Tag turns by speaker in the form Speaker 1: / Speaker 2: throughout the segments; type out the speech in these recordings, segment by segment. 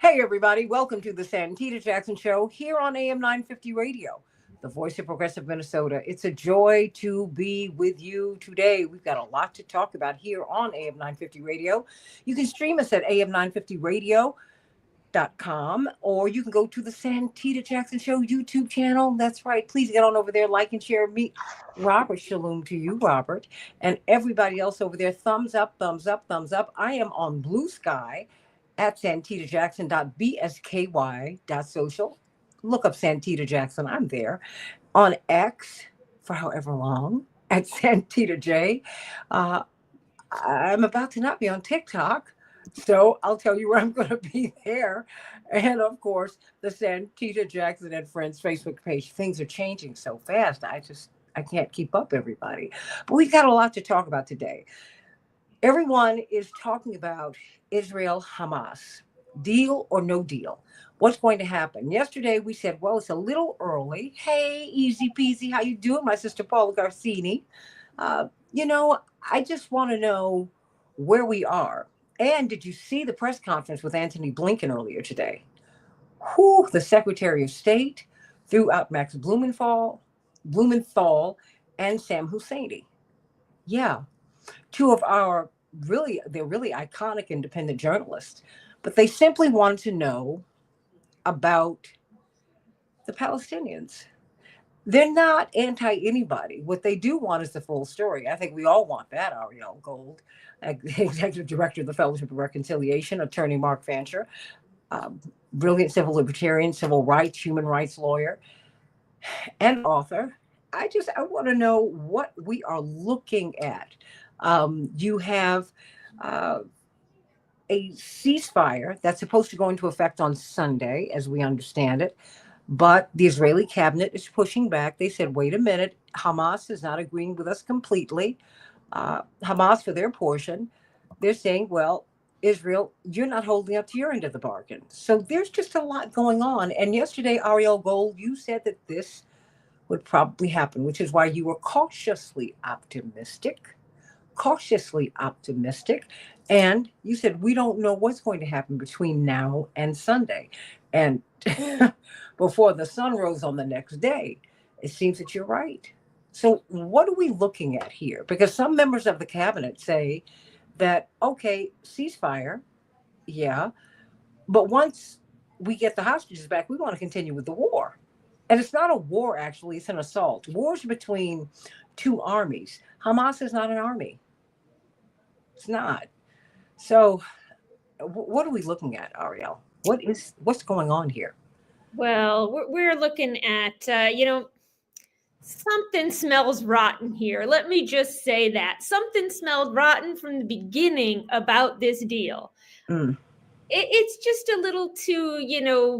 Speaker 1: Hey, everybody. Welcome to the Santita Jackson Show here on AM 950 Radio, the voice of progressive Minnesota. It's a joy to be with you today. We've got a lot to talk about here on AM 950 Radio. You can stream us at am950radio.com, or you can go to the Santita Jackson Show YouTube channel. That's right. Please get on over there, like and share me. Robert, shalom to you, Robert, and everybody else over there. Thumbs up, thumbs up, thumbs up. I am on Blue Sky at santitajackson.bsky.social. Look up Santita Jackson. I'm there. On X for however long at Santita J. Uh, I'm about to not be on TikTok, so I'll tell you where I'm going to be there. And of course, the Santita Jackson and Friends Facebook page. Things are changing so fast. I can't keep up, everybody. But we've got a lot to talk about today. Everyone is talking about Israel Hamas. Deal or no deal? What's going to happen? Yesterday we said, well, it's a little early. Hey, easy peasy, how you doing, my sister Paula Garcini? I just want to know where we are. And did you see the press conference with Antony Blinken earlier today? The Secretary of State threw out Max Blumenthal, and Sam Husseini. Yeah, two of they're really iconic independent journalists, but they simply wanted to know about the Palestinians. They're not anti anybody. What they do want is the full story. I think we all want that. Ariel Gold, executive director of the Fellowship of Reconciliation, attorney Mark Fancher, brilliant civil libertarian, civil rights, human rights lawyer, and author. I want to know what we are looking at. You have a ceasefire that's supposed to go into effect on Sunday, as we understand it. But the Israeli cabinet is pushing back. They said, wait a minute, Hamas is not agreeing with us completely. Hamas, for their portion, they're saying, well, Israel, you're not holding up to your end of the bargain. So there's just a lot going on. And yesterday, Ariel Gold, you said that this would probably happen, which is why you were cautiously optimistic. And you said, we don't know what's going to happen between now and Sunday. And before the sun rose on the next day, it seems that you're right. So what are we looking at here? Because some members of the cabinet say that, okay, ceasefire, yeah, but once we get the hostages back, we want to continue with the war. And it's not a war, actually, it's an assault. Wars between two armies. Hamas is not an army. It's not. So what are we looking at, Ariel? What's going on here?
Speaker 2: Well, we're looking at, something smells rotten here. Let me just say that. Something smelled rotten from the beginning about this deal. It's just a little too,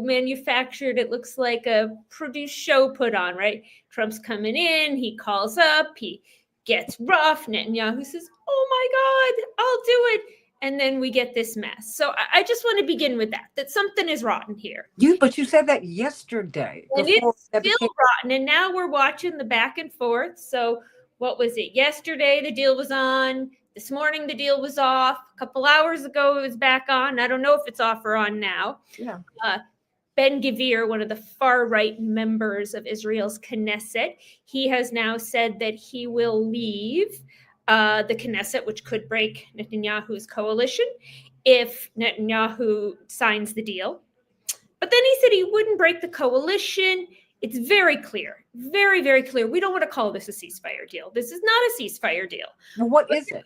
Speaker 2: manufactured. It looks like a produced show put on, right? Trump's coming in. He calls up. He gets rough. Netanyahu says, oh, my God, I'll do it. And then we get this mess. So I just want to begin with that something is rotten here.
Speaker 1: But you said that yesterday.
Speaker 2: And it's still rotten. And now we're watching the back and forth. So what was it? Yesterday, the deal was on. This morning, the deal was off. A couple hours ago, it was back on. I don't know if it's off or on now.
Speaker 1: Yeah.
Speaker 2: Ben Gvir, one of the far-right members of Israel's Knesset, he has now said that he will leave the Knesset, which could break Netanyahu's coalition if Netanyahu signs the deal. But then he said he wouldn't break the coalition. It's very clear, very, very clear. We don't want to call this a ceasefire deal. This is not a ceasefire deal.
Speaker 1: Well, what is it?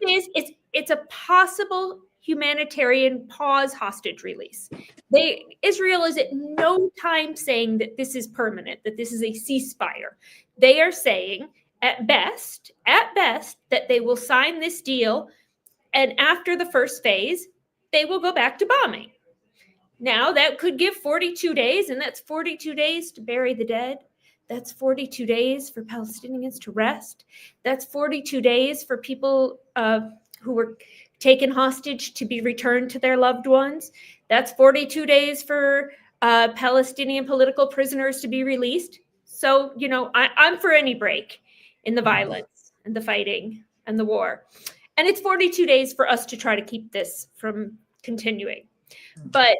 Speaker 2: It's a possible humanitarian pause hostage release. Israel is at no time saying that this is permanent, that this is a ceasefire. They are saying at best, that they will sign this deal, and after the first phase, they will go back to bombing. Now, that could give 42 days, and that's 42 days to bury the dead. That's 42 days for Palestinians to rest. That's 42 days for people who were taken hostage to be returned to their loved ones. That's 42 days for Palestinian political prisoners to be released. So, I'm for any break in the violence and the fighting and the war. And it's 42 days for us to try to keep this from continuing. But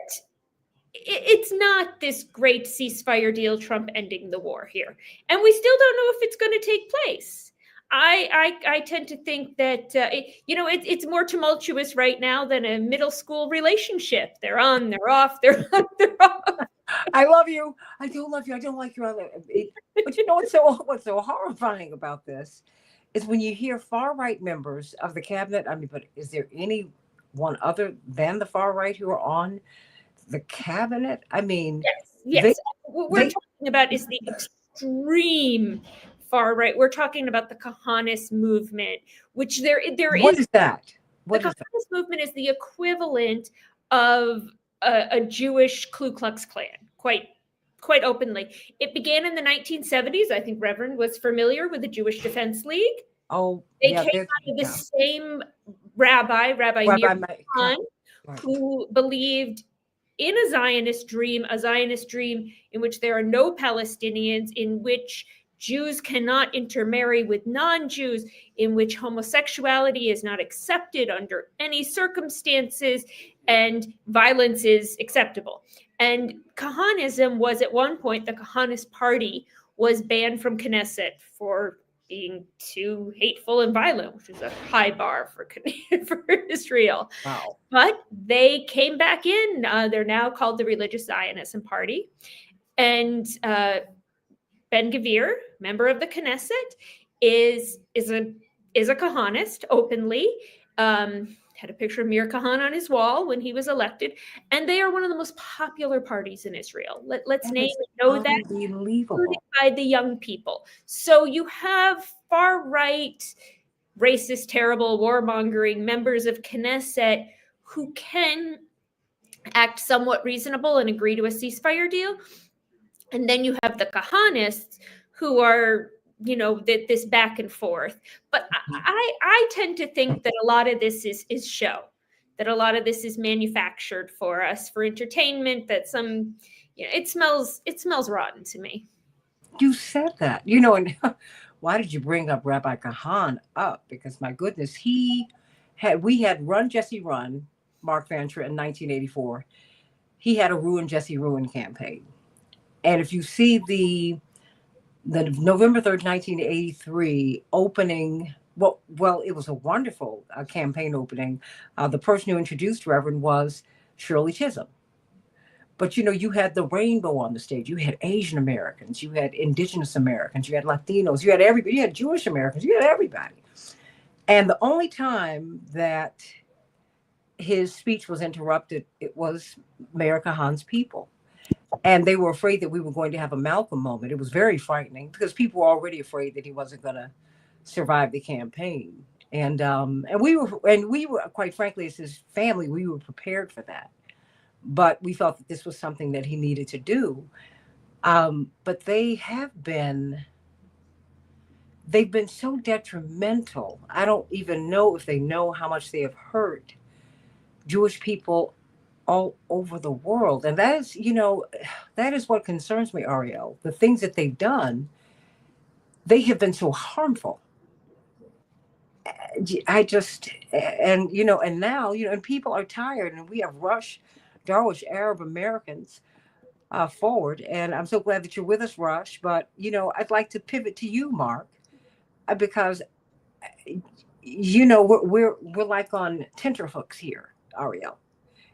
Speaker 2: it's not this great ceasefire deal, Trump ending the war here. And we still don't know if it's going to take place. I tend to think that, it's more tumultuous right now than a middle school relationship. They're on, they're off, they're on, they're off.
Speaker 1: I love you. I don't love you. I don't like your other. But you know what's so horrifying about this is when you hear far right members of the cabinet. I mean, but is there anyone other than the far right who are on the cabinet? I mean,
Speaker 2: yes. What we're talking about is the extreme far right. We're talking about the Kahanis movement, which there
Speaker 1: what is that?
Speaker 2: The Kahanis movement is the equivalent of a Jewish Ku Klux Klan, quite openly. It began in the 1970s. I think Reverend was familiar with the Jewish Defense League.
Speaker 1: Oh,
Speaker 2: they came out of the same Rabbi Meir Khan, who believed in a Zionist dream in which there are no Palestinians, in which Jews cannot intermarry with non-Jews, in which homosexuality is not accepted under any circumstances, and violence is acceptable. And Kahanism was at one point, the Kahanist party was banned from Knesset for being too hateful and violent, which is a high bar for Israel.
Speaker 1: Wow.
Speaker 2: But they came back in. They're now called the Religious Zionism Party. And Ben-Gvir, member of the Knesset, is a Kahanist openly. Had a picture of Mir Kahan on his wall when he was elected, and they are one of the most popular parties in Israel. Let's name and know that, including by the young people. So you have far right, racist, terrible, warmongering members of Knesset who can act somewhat reasonable and agree to a ceasefire deal. And then you have the Kahanists who are, this back and forth. But I tend to think that a lot of this is show, that a lot of this is manufactured for us for entertainment, that it smells rotten to me.
Speaker 1: You said that, and why did you bring up Rabbi Kahan up? Because my goodness, we had Run Jesse Run, Mark Fancher in 1984. He had a Ruin Jesse Ruin campaign. And if you see the November 3rd, 1983 opening, well, it was a wonderful campaign opening. The person who introduced Reverend was Shirley Chisholm. But, you had the rainbow on the stage. You had Asian Americans, you had Indigenous Americans, you had Latinos, you had everybody, you had Jewish Americans, you had everybody. And the only time that his speech was interrupted, it was Mayor Kahan's people. And they were afraid that we were going to have a Malcolm moment. It was very frightening because people were already afraid that he wasn't going to survive the campaign. And we were, quite frankly, as his family, we were prepared for that. But we felt that this was something that he needed to do. But they've been so detrimental. I don't even know if they know how much they have hurt Jewish people all over the world. And that is what concerns me, Ariel. The things that they've done, they have been so harmful. And now, and people are tired, and we have Darwish Arab Americans forward. And I'm so glad that you're with us, Rush. But, I'd like to pivot to you, Mark, because, we're like on tenterhooks here, Ariel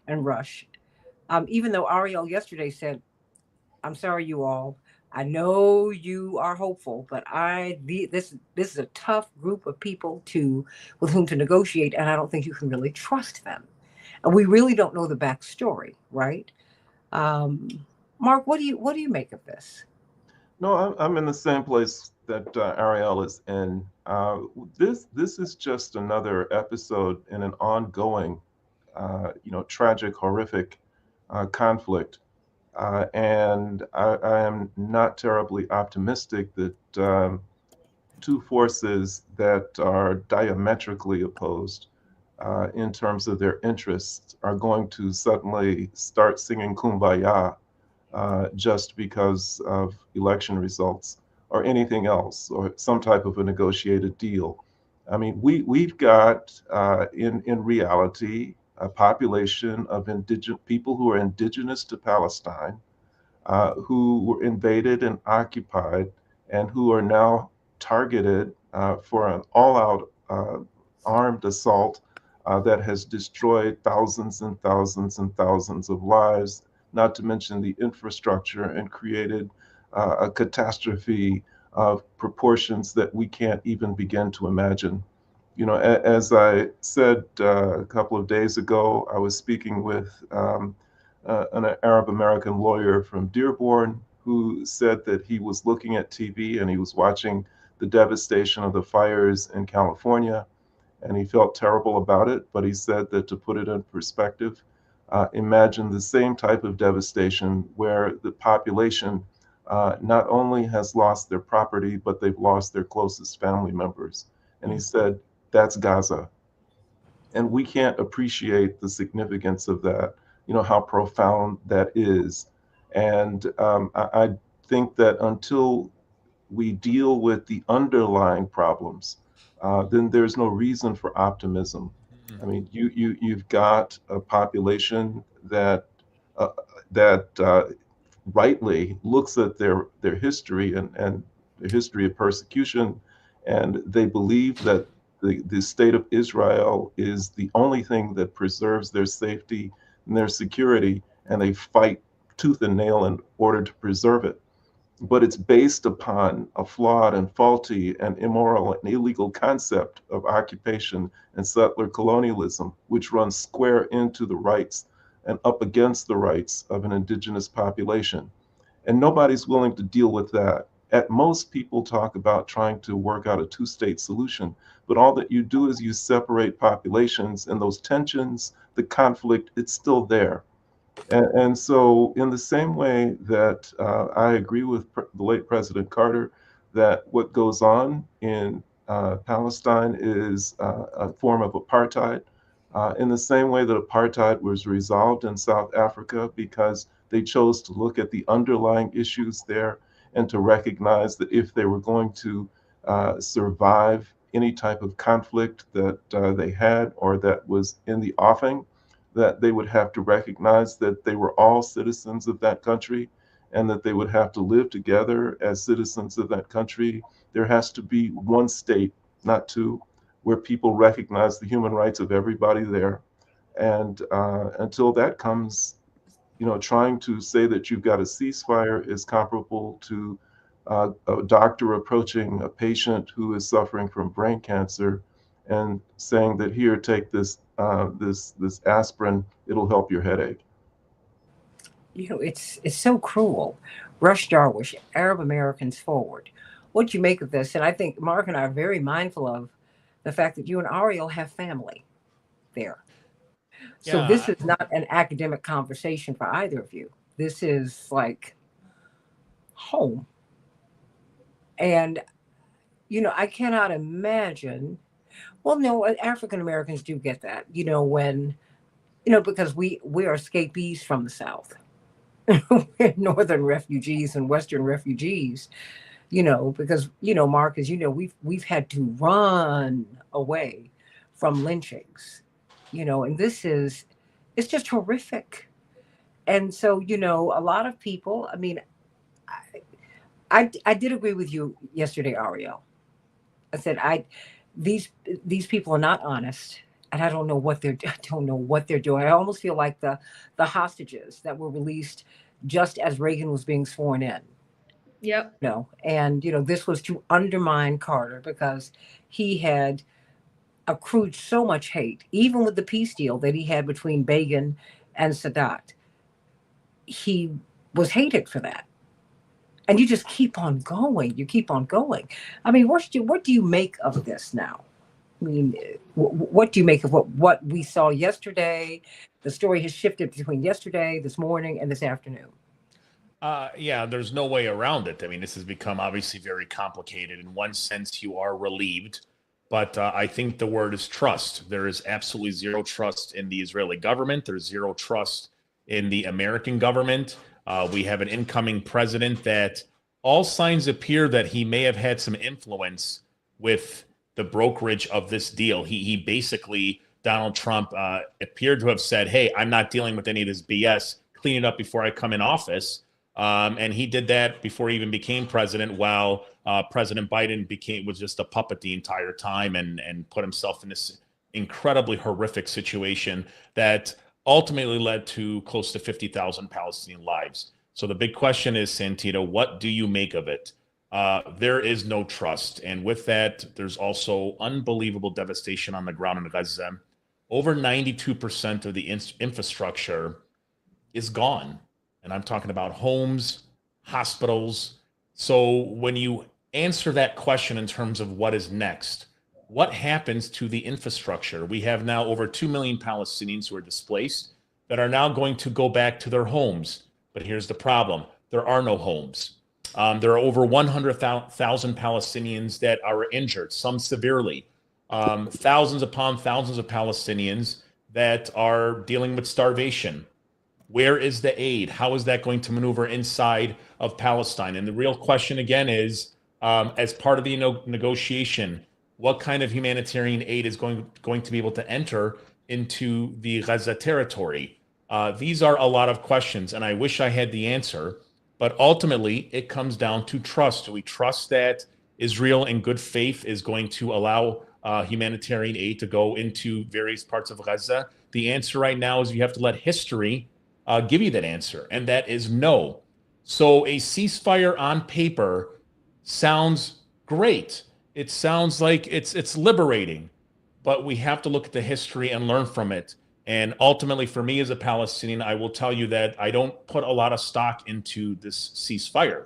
Speaker 1: and Rush. Even though Ariel yesterday said, I'm sorry, you all. I know you are hopeful, but this is a tough group of people with whom to negotiate, and I don't think you can really trust them. And we really don't know the backstory, right? Mark, what do you make of this?
Speaker 3: No, I'm in the same place that Ariel is in. This is just another episode in an ongoing, tragic, horrific conflict. And I am not terribly optimistic that two forces that are diametrically opposed in terms of their interests are going to suddenly start singing Kumbaya just because of election results or anything else, or some type of a negotiated deal. I mean, we've got in reality a population of indigenous people who are indigenous to Palestine, who were invaded and occupied, and who are now targeted for an all-out armed assault that has destroyed thousands and thousands and thousands of lives, not to mention the infrastructure, and created a catastrophe of proportions that we can't even begin to imagine. You know, as I said a couple of days ago, I was speaking with an Arab American lawyer from Dearborn who said that he was looking at TV and he was watching the devastation of the fires in California, and he felt terrible about it. But he said that, to put it in perspective, imagine the same type of devastation where the population not only has lost their property, but they've lost their closest family members. And he said, that's Gaza. And we can't appreciate the significance of that, you know, how profound that is. And I think that until we deal with the underlying problems, then there's no reason for optimism. I mean, you've got a population that uh, rightly looks at their history and the history of persecution, and they believe that the state of Israel is the only thing that preserves their safety and their security, and they fight tooth and nail in order to preserve it. But it's based upon a flawed and faulty and immoral and illegal concept of occupation and settler colonialism, which runs square into the rights and up against the rights of an indigenous population. And nobody's willing to deal with that. At most, people talk about trying to work out a two-state solution, but all that you do is you separate populations, and those tensions, the conflict, it's still there. And so, in the same way that I agree with the late President Carter that what goes on in Palestine is a form of apartheid, in the same way that apartheid was resolved in South Africa because they chose to look at the underlying issues there and to recognize that if they were going to survive any type of conflict that they had or that was in the offing, that they would have to recognize that they were all citizens of that country and that they would have to live together as citizens of that country. There has to be one state, not two, where people recognize the human rights of everybody there. And until that comes, you know, trying to say that you've got a ceasefire is comparable to a doctor approaching a patient who is suffering from brain cancer and saying that, here, take this this aspirin, it'll help your headache.
Speaker 1: You know, it's so cruel. Rush Darwish, Arab Americans Forward. What do you make of this? And I think Mark and I are very mindful of the fact that you and Ariel have family there. So this
Speaker 4: Yeah,
Speaker 1: is not an academic conversation for either of you. This is like home. And, you know, I cannot imagine. Well, no, African Americans do get that, you know, when, you know, because we are escapees from the South. We're Northern refugees and Western refugees, you know, because, you know, Mark, as you know, we've had to run away from lynchings, you know, and it's just horrific. And so, you know, a lot of people, I mean, I did agree with you yesterday, Ariel. I said these people are not honest, and I don't know what I don't know what they're doing. I almost feel like the hostages that were released just as Reagan was being sworn in.
Speaker 2: Yep.
Speaker 1: You know, and you know, this was to undermine Carter because he had accrued so much hate, even with the peace deal that he had between Begin and Sadat. He was hated for that. And you just keep on going. You keep on going. I mean, what do you make of this now? I mean, what do you make of what we saw yesterday? The story has shifted between yesterday, this morning, and this afternoon.
Speaker 4: yeah, there's no way around it. I mean, this has become obviously very complicated. In one sense, you are relieved, but I think the word is trust. There is absolutely zero trust in the Israeli government. There's zero trust in the American government. We have an incoming president that all signs appear that he may have had some influence with the brokerage of this deal. He basically Donald Trump appeared to have said, hey, I'm not dealing with any of this BS, clean it up before I come in office. And he did that before he even became president, while President Biden was just a puppet the entire time and put himself in this incredibly horrific situation that ultimately led to close to 50,000 Palestinian lives. So the big question is, Santita, what do you make of it? There is no trust. And with that, there's also unbelievable devastation on the ground in Gaza. Over 92% of the infrastructure is gone. And I'm talking about homes, hospitals. So when you answer that question in terms of what is next, what happens to the infrastructure? We have now over 2 million Palestinians who are displaced that are now going to go back to their homes. But here's the problem. There are no homes. There are over 100,000 Palestinians that are injured, some severely. Thousands upon thousands of Palestinians that are dealing with starvation. Where is the aid? How is that going to maneuver inside of Palestine? And the real question again is, as part of the negotiation, what kind of humanitarian aid is going to be able to enter into the Gaza territory? These are a lot of questions, and I wish I had the answer. But ultimately, it comes down to trust. Do we trust that Israel, in good faith, is going to allow humanitarian aid to go into various parts of Gaza? The answer right now is you have to let history give you that answer, and that is no. So a ceasefire on paper sounds great. It sounds like it's liberating, but we have to look at the history and learn from it. And ultimately, for me as a Palestinian, I will tell you that I don't put a lot of stock into this ceasefire.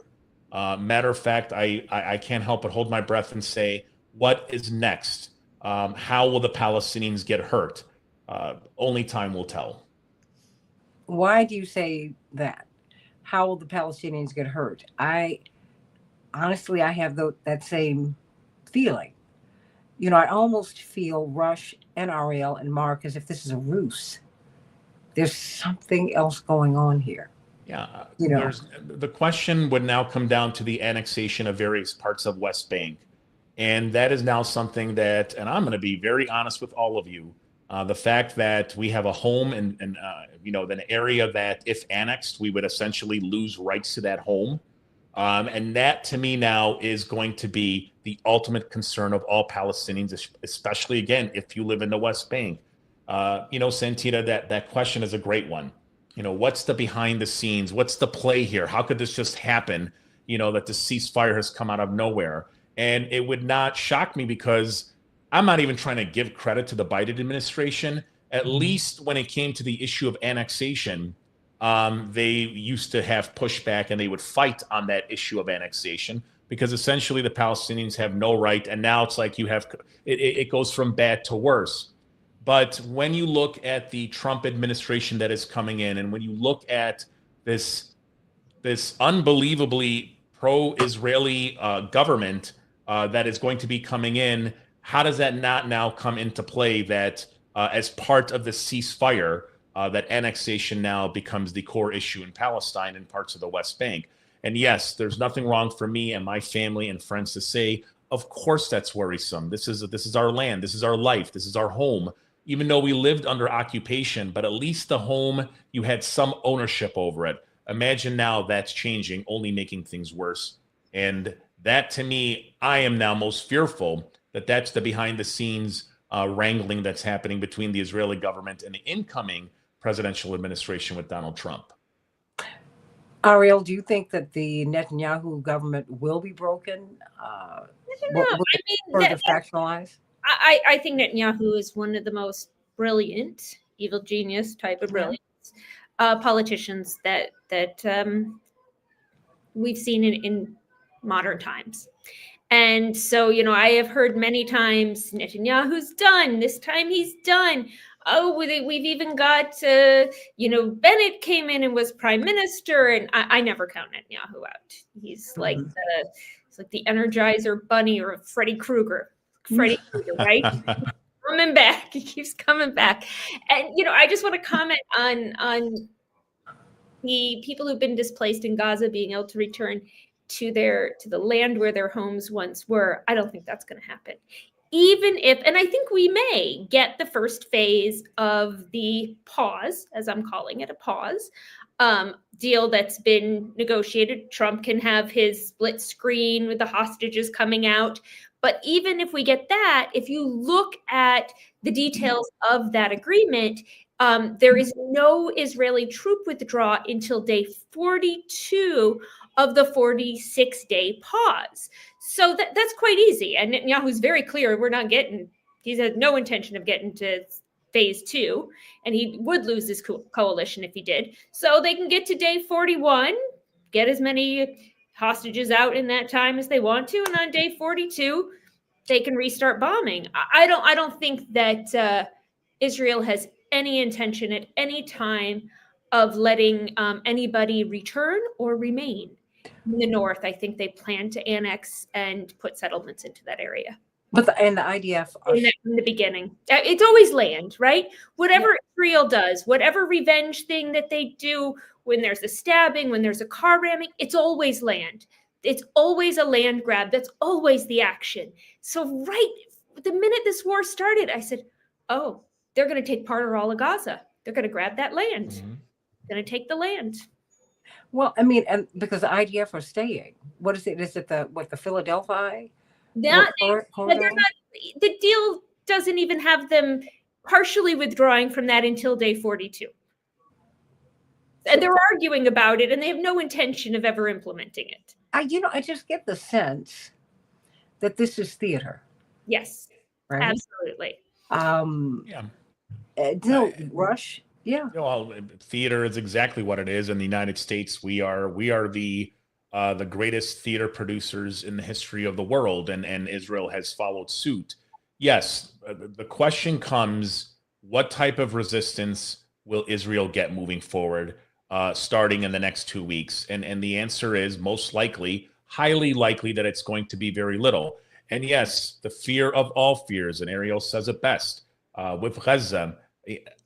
Speaker 4: Matter of fact, I can't help but hold my breath and say, what is next? How will the Palestinians get hurt? Only time will tell.
Speaker 1: Why do you say that? How will the Palestinians get hurt? Honestly, I have that same feeling. I almost feel Rush and Ariel and Mark as if this is a ruse. There's something else going on here.
Speaker 4: Yeah, the question would now come down to the annexation of various parts of West Bank. And that is now something that, and I'm going to be very honest with all of you, the fact that we have a home and an area that, if annexed, we would essentially lose rights to that home. And that, to me, now is going to be the ultimate concern of all Palestinians, especially, again, if you live in the West Bank. Santita, that question is a great one. What's the behind the scenes? What's the play here? How could this just happen? That the ceasefire has come out of nowhere. And it would not shock me, because I'm not even trying to give credit to the Biden administration. At least when it came to the issue of annexation, they used to have pushback and they would fight on that issue of annexation, because essentially the Palestinians have no right. And now it's like it goes from bad to worse. But when you look at the Trump administration that is coming in, and when you look at this unbelievably pro-Israeli government that is going to be coming in, how does that not now come into play that as part of the ceasefire, that annexation now becomes the core issue in Palestine and parts of the West Bank? And yes, there's nothing wrong for me and my family and friends to say, of course that's worrisome. This is our land. This is our life. This is our home. Even though we lived under occupation, but at least the home, you had some ownership over it. Imagine now that's changing, only making things worse. And that, to me, I am now most fearful that that's the behind the scenes wrangling that's happening between the Israeli government and the incoming presidential administration with Donald Trump.
Speaker 1: Ariel, do you think that the Netanyahu government will be broken? Will it further factionalize?
Speaker 2: I think Netanyahu is one of the most brilliant, evil genius type of brilliance politicians that we've seen in modern times. And so, I have heard many times, Netanyahu's done. This time he's done. Oh, we've even got, Bennett came in and was prime minister. And I never count Netanyahu out. He's like the Energizer Bunny or Freddy Krueger. Freddy Krueger, right? Coming back. He keeps coming back. And, I just want to comment on the people who've been displaced in Gaza being able to return to the land where their homes once were. I don't think that's going to happen. even if, and I think we may get the first phase of the pause, as I'm calling it, a pause, deal that's been negotiated. Trump can have his split screen with the hostages coming out. But even if we get that, if you look at the details of that agreement, there is no Israeli troop withdrawal until day 42 of the 46-day pause. So that's quite easy. And Netanyahu's very clear he has no intention of getting to phase 2, and he would lose this coalition if he did. So they can get to day 41, get as many hostages out in that time as they want to, and on day 42, they can restart bombing. I don't think that Israel has any intention at any time of letting anybody return or remain in the north. I think they plan to annex and put settlements into that area.
Speaker 1: But the IDF
Speaker 2: in the beginning, it's always land, right? Whatever Israel does, whatever revenge thing that they do, when there's a stabbing, when there's a car ramming, it's always land. It's always a land grab. That's always the action. So right the minute this war started, I said, oh, they're going to take part or all of Gaza. They're going to grab that land.
Speaker 4: Mm-hmm.
Speaker 2: Going to take the land.
Speaker 1: Well, I mean, and because the IDF are staying. What is it? Is it the Philadelphia?
Speaker 2: They're not. The deal doesn't even have them partially withdrawing from that until day 42. And they're arguing about it, and they have no intention of ever implementing it.
Speaker 1: I just get the sense that this is theater.
Speaker 2: Yes,
Speaker 1: right?
Speaker 2: Absolutely.
Speaker 1: Rush. Yeah.
Speaker 4: Well, theater is exactly what it is. In the United States, we are the greatest theater producers in the history of the world, and Israel has followed suit. Yes, the question comes: what type of resistance will Israel get moving forward, starting in the next 2 weeks? And the answer is most likely, highly likely, that it's going to be very little. And yes, the fear of all fears, and Ariel says it best, with Gaza.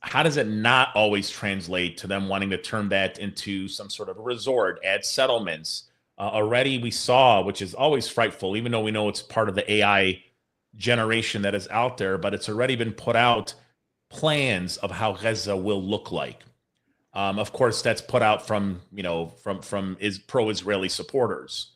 Speaker 4: How does it not always translate to them wanting to turn that into some sort of a resort, add settlements? Already we saw, which is always frightful, even though we know it's part of the AI generation that is out there, but it's already been put out, plans of how Gaza will look like. Of course, that's put out from pro-Israeli supporters.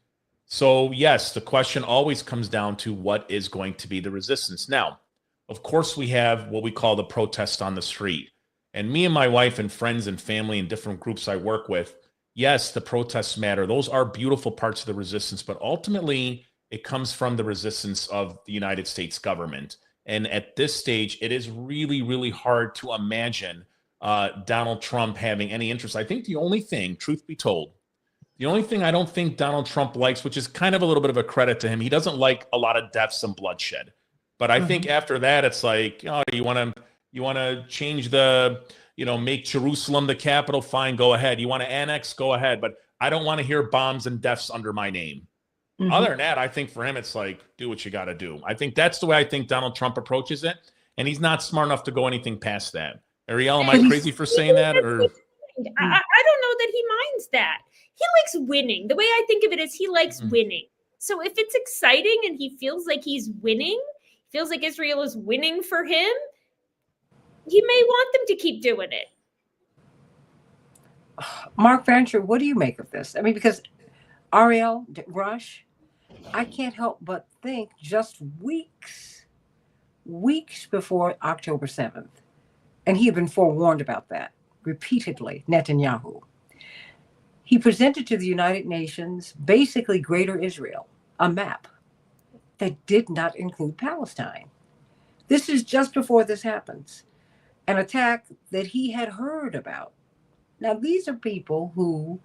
Speaker 4: So yes, the question always comes down to what is going to be the resistance. Now, of course, we have what we call the protest on the street. And me and my wife and friends and family and different groups I work with, yes, the protests matter. Those are beautiful parts of the resistance, but ultimately it comes from the resistance of the United States government. And at this stage, it is really, really hard to imagine Donald Trump having any interest. I think the only thing, truth be told, the only thing I don't think Donald Trump likes, which is kind of a little bit of a credit to him, he doesn't like a lot of deaths and bloodshed. But I think after that, it's like, oh, you want to change make Jerusalem the capital? Fine, go ahead. You want to annex? Go ahead. But I don't want to hear bombs and deaths under my name. Other than that, I think for him, it's like, do what you got to do. I think that's the way I think Donald Trump approaches it. And he's not smart enough to go anything past that. Ariel, am I crazy for saying that? Or
Speaker 2: I don't know that he minds that. He likes winning. The way I think of it is he likes winning. So if it's exciting and he feels like he's winning, feels like Israel is winning for him, he may want them to keep doing it.
Speaker 1: Mark Fancher, what do you make of this? I mean, because Ariel, Rush, I can't help but think just weeks before October 7th, and he had been forewarned about that repeatedly, Netanyahu. He presented to the United Nations basically Greater Israel, a map that did not include Palestine. This is just before this happens, an attack that he had heard about. Now, these are people who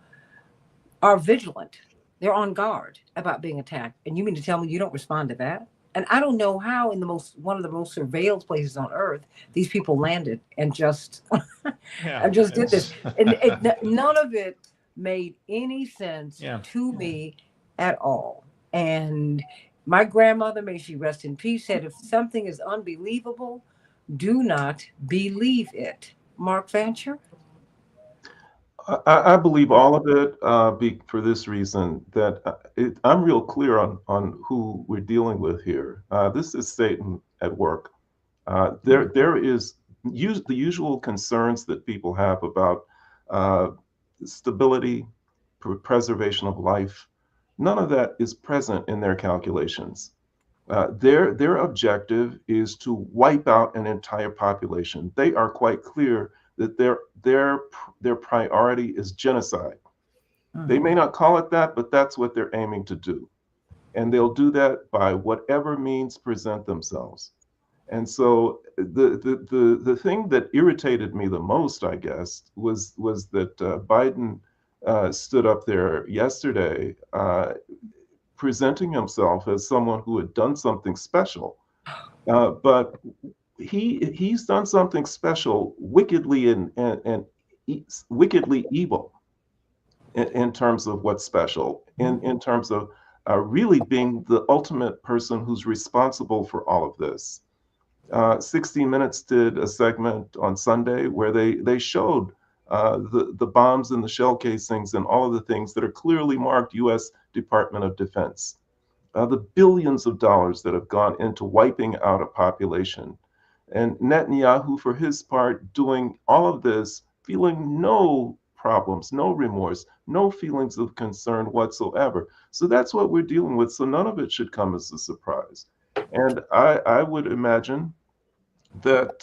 Speaker 1: are vigilant. They're on guard about being attacked. And you mean to tell me you don't respond to that? And I don't know how in one of the most surveilled places on earth, these people landed and just did this. And none of it made any sense to me at all. And my grandmother, may she rest in peace, said, if something is unbelievable, do not believe it. Mark Fancher?
Speaker 3: I believe all of it for this reason that I'm real clear on who we're dealing with here. This is Satan at work. There is the usual concerns that people have about uh, stability, preservation of life. None of that is present in their calculations. Their objective is to wipe out an entire population. They are quite clear that their priority is genocide. They may not call it that, but that's what they're aiming to do, and they'll do that by whatever means present themselves. And so the thing that irritated me the most, I guess, was that Biden stood up there yesterday presenting himself as someone who had done something special, but he's done something special, wickedly and wickedly evil in terms of what's special, in terms of really being the ultimate person who's responsible for all of this. 60 Minutes did a segment on Sunday where they showed the bombs and the shell casings and all of the things that are clearly marked U.S. Department of Defense. The billions of dollars that have gone into wiping out a population. And Netanyahu, for his part, doing all of this, feeling no problems, no remorse, no feelings of concern whatsoever. So that's what we're dealing with. So none of it should come as a surprise. And I would imagine that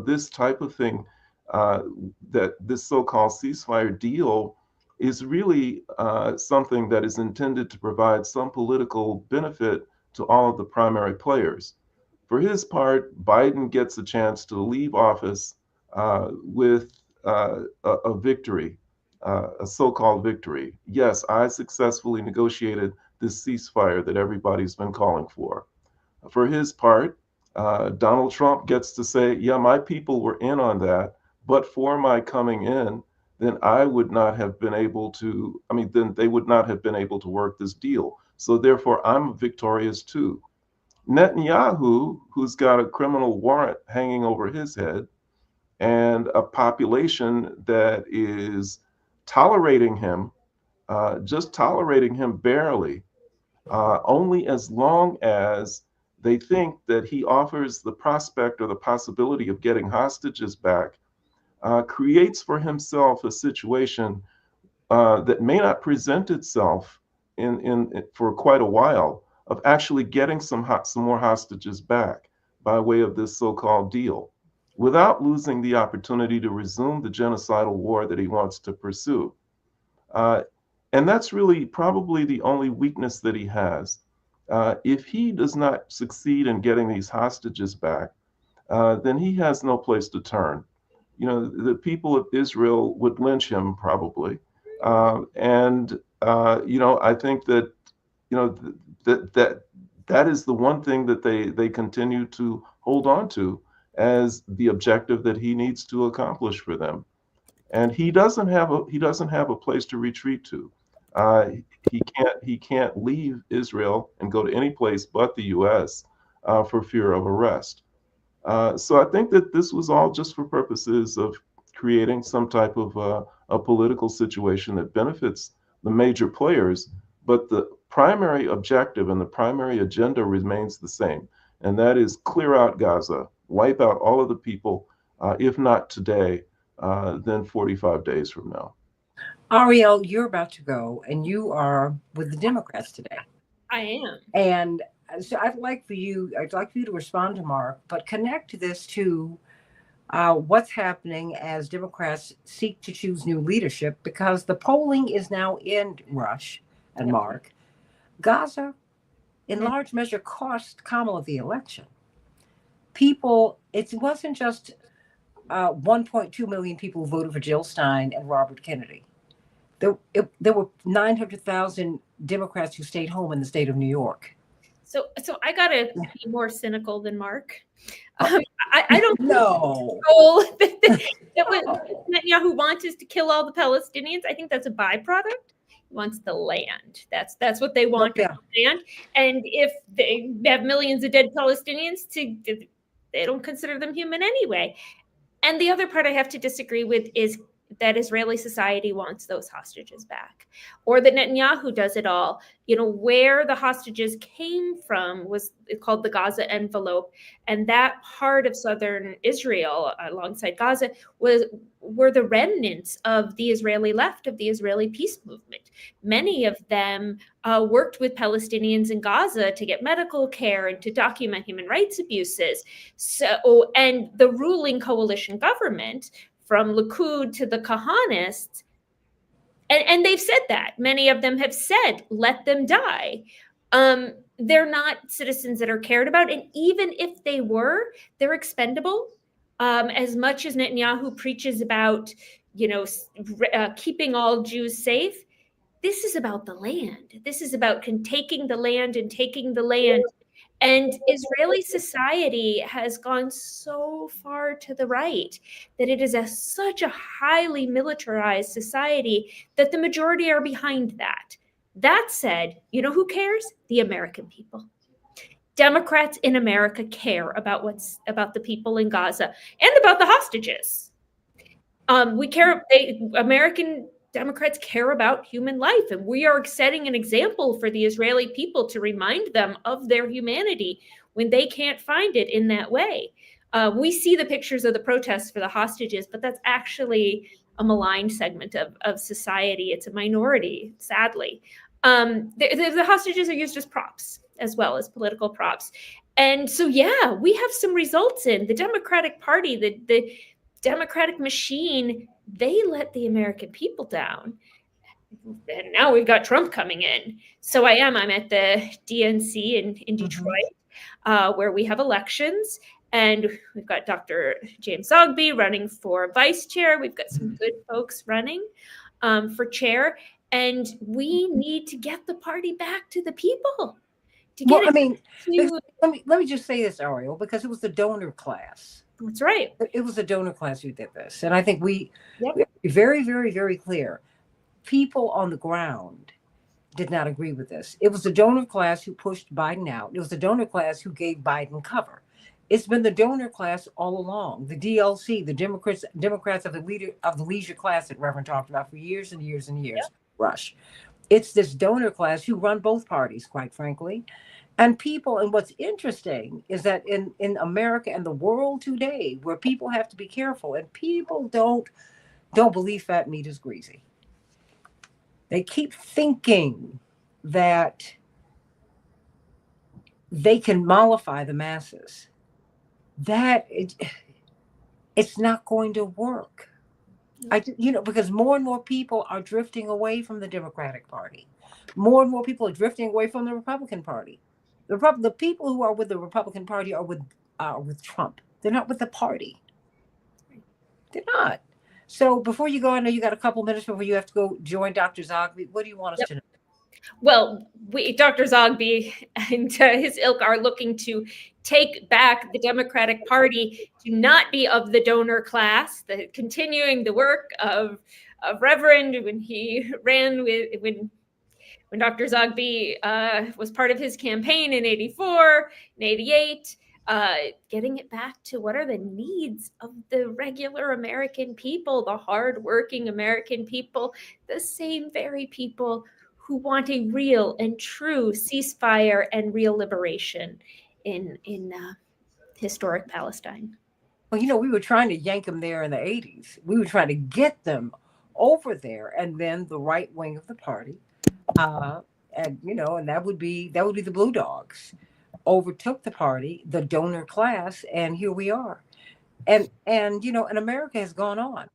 Speaker 3: this type of thing, that this so-called ceasefire deal is really something that is intended to provide some political benefit to all of the primary players. For his part, Biden gets a chance to leave office with a victory, a so-called victory. Yes, I successfully negotiated this ceasefire that everybody's been calling for. For his part, Donald Trump gets to say, yeah, my people were in on that, but for my coming in, then I would not have been able to, then they would not have been able to work this deal. So therefore, I'm victorious too. Netanyahu, who's got a criminal warrant hanging over his head and a population that is tolerating him, just tolerating him barely, only as long as they think that he offers the prospect or the possibility of getting hostages back, creates for himself a situation that may not present itself for quite a while, of actually getting some more hostages back by way of this so-called deal, without losing the opportunity to resume the genocidal war that he wants to pursue. And that's really probably the only weakness that he has. If he does not succeed in getting these hostages back, then he has no place to turn. The people of Israel would lynch him probably. I think that, that is the one thing that they continue to hold on to as the objective that he needs to accomplish for them. And he doesn't have a place to retreat to. He can't leave Israel and go to any place but the U.S. For fear of arrest. So I think that this was all just for purposes of creating some type of a political situation that benefits the major players, but the primary objective and the primary agenda remains the same, and that is clear out Gaza, wipe out all of the people, if not today, then 45 days from now.
Speaker 1: Ariel, you're about to go, and you are with the Democrats today.
Speaker 2: I am.
Speaker 1: And so I'd like for you to respond to Mark, but connect this to what's happening as Democrats seek to choose new leadership, because the polling is now in, Rush and
Speaker 2: Yep.
Speaker 1: Mark. Gaza, in large measure, cost Kamala the election. It wasn't just 1.2 million people who voted for Jill Stein and Robert Kennedy. There were 900,000 Democrats who stayed home in the state of New York.
Speaker 2: So I gotta be more cynical than Mark. I don't
Speaker 1: know
Speaker 2: that what Netanyahu wants is to kill all the Palestinians. I think that's a byproduct. He wants the land. That's what they want,
Speaker 1: yeah.
Speaker 2: land. And if they have millions of dead Palestinians, they don't consider them human anyway. And the other part I have to disagree with is that Israeli society wants those hostages back, or that Netanyahu does it all. Where the hostages came from was called the Gaza envelope, and that part of southern Israel alongside Gaza were the remnants of the Israeli left, of the Israeli peace movement. Many of them worked with Palestinians in Gaza to get medical care and to document human rights abuses. And the ruling coalition government, from Likud to the Kahanists, and they've said that. Many of them have said, let them die. They're not citizens that are cared about. And even if they were, they're expendable. As much as Netanyahu preaches about, keeping all Jews safe, this is about the land. This is about taking the land and taking the land. And Israeli society has gone so far to the right that it is such a highly militarized society that the majority are behind that. That said, who cares? The American people. Democrats in America care about the people in Gaza and about the hostages. American Democrats care about human life, and we are setting an example for the Israeli people to remind them of their humanity when they can't find it in that way. We see the pictures of the protests for the hostages, but that's actually a maligned segment of society. It's a minority, sadly. The hostages are used as props as well as political props. And so, yeah, we have some results in the Democratic Party, the Democratic machine. They let the American people down. And now we've got Trump coming in. So I'm at the DNC in Detroit, where we have elections. And we've got Dr. James Zogby running for vice chair. We've got some good folks running for chair. And we need to get the party back to the people.
Speaker 1: Let me just say this, Ariel, because it was the donor class.
Speaker 2: That's right.
Speaker 1: It was the donor class who did this. And I think we have to be very, very, very clear. People on the ground did not agree with this. It was the donor class who pushed Biden out. It was the donor class who gave Biden cover. It's been the donor class all along. The DLC, the Democrats of the leisure class that Reverend talked about for years and years and years. Yep. Rush. It's this donor class who run both parties, quite frankly. And what's interesting is that in America and the world today, where people have to be careful, and people don't believe fat meat is greasy. They keep thinking that they can mollify the masses. It's not going to work. Because more and more people are drifting away from the Democratic Party. More and more people are drifting away from the Republican Party. The people who are with the Republican Party are with Trump. They're not with the party. They're not. So before you go, I know you got a couple minutes before you have to go join Dr. Zogby. What do you want us to know?
Speaker 2: Well, Dr. Zogby and his ilk are looking to take back the Democratic Party to not be of the donor class, continuing the work of Reverend when he ran when Dr. Zogby was part of his campaign in 84 and 88, getting it back to what are the needs of the regular American people, the hardworking American people, the same very people who want a real and true ceasefire and real liberation in historic Palestine.
Speaker 1: Well, we were trying to yank them there in the 80s. We were trying to get them over there, and then the right wing of the party, and that would be the Blue Dogs, overtook the party, the donor class, and here we are. And America has gone on.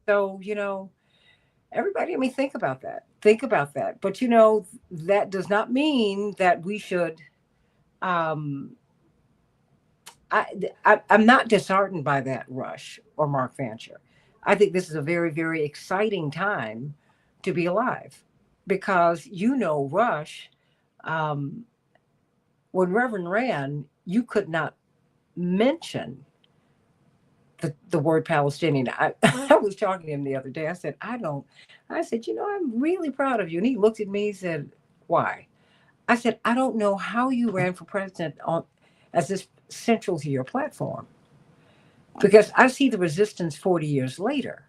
Speaker 1: So, everybody, think about that. But, that does not mean that we should, I'm not disheartened by that, Rush or Mark Fancher. I think this is a very, very exciting time to be alive because, Rush, when Reverend ran, you could not mention the word Palestinian. I was talking to him the other day. I said, I'm really proud of you. And he looked at me and said, why? I said, I don't know how you ran for president as this central to your platform, because I see the resistance 40 years later.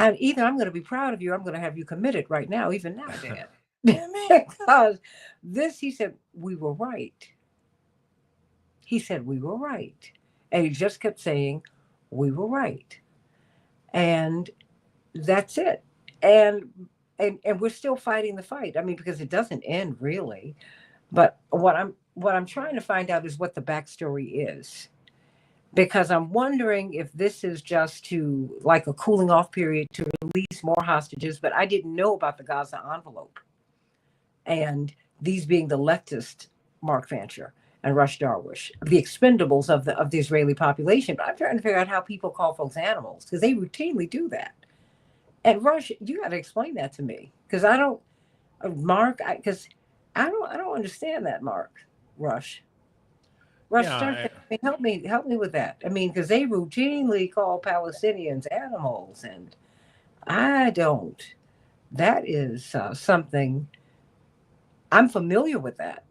Speaker 1: And either I'm going to be proud of you, or I'm going to have you committed right now, even now, Dad. Because this, he said, we were right. He said, we were right. And he just kept saying, we were right. And that's it. And we're still fighting the fight. I mean, because it doesn't end really. But what I'm trying to find out is what the backstory is. Because I'm wondering if this is just to like a cooling off period to release more hostages, but I didn't know about the Gaza envelope. And these being the leftist Mark Fancher and Rush Darwish, the expendables of the Israeli population. But I'm trying to figure out how people call folks animals, because they routinely do that. And Rush, you got to explain that to me, because I don't, Mark, because I don't understand that, Mark. Rush,
Speaker 4: Yeah,
Speaker 1: help me with that. I mean, because they routinely call Palestinians animals, and I don't. That is something I'm familiar with that.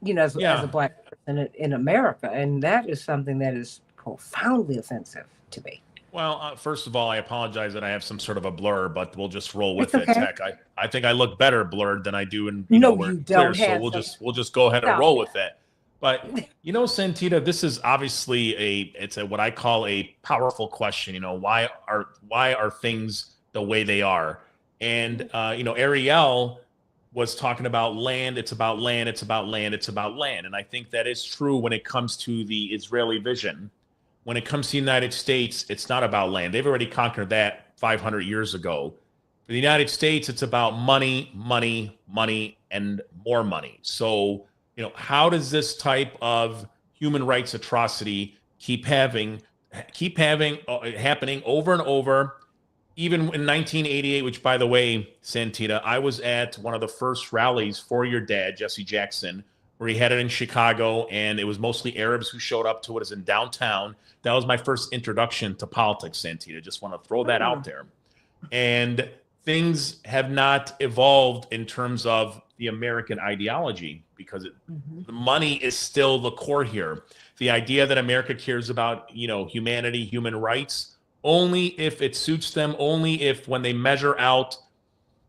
Speaker 1: You know, as a Black person in America, and that is something that is profoundly offensive to me.
Speaker 4: Well, first of all, I apologize that I have some sort of a blur, but we'll just roll with
Speaker 1: It's
Speaker 4: it.
Speaker 1: okay.
Speaker 4: Heck, I think I look better blurred than I do in
Speaker 1: No,
Speaker 4: where
Speaker 1: you
Speaker 4: it's clear.
Speaker 1: don't,
Speaker 4: So
Speaker 1: handsome.
Speaker 4: we'll just go ahead and
Speaker 1: Stop
Speaker 4: roll
Speaker 1: it.
Speaker 4: with it. But Santita, this is obviously it's what I call a powerful question. Why are things the way they are? And Ariel was talking about land. It's about land. It's about land. It's about land. And I think that is true when it comes to the Israeli vision. When it comes to the United States, it's not about land. They've already conquered that 500 years ago. For the United States, it's about money, money, money, and more money. So, how does this type of human rights atrocity keep happening over and over? Even in 1988, which, by the way, Santita, I was at one of the first rallies for your dad, Jesse Jackson, where he had it in Chicago, and it was mostly Arabs who showed up to it. It was in downtown. That was my first introduction to politics, Santita. Just want to throw that out there. And things have not evolved in terms of the American ideology, because the money is still the core here. The idea that America cares about, humanity, human rights, only if it suits them, only if when they measure out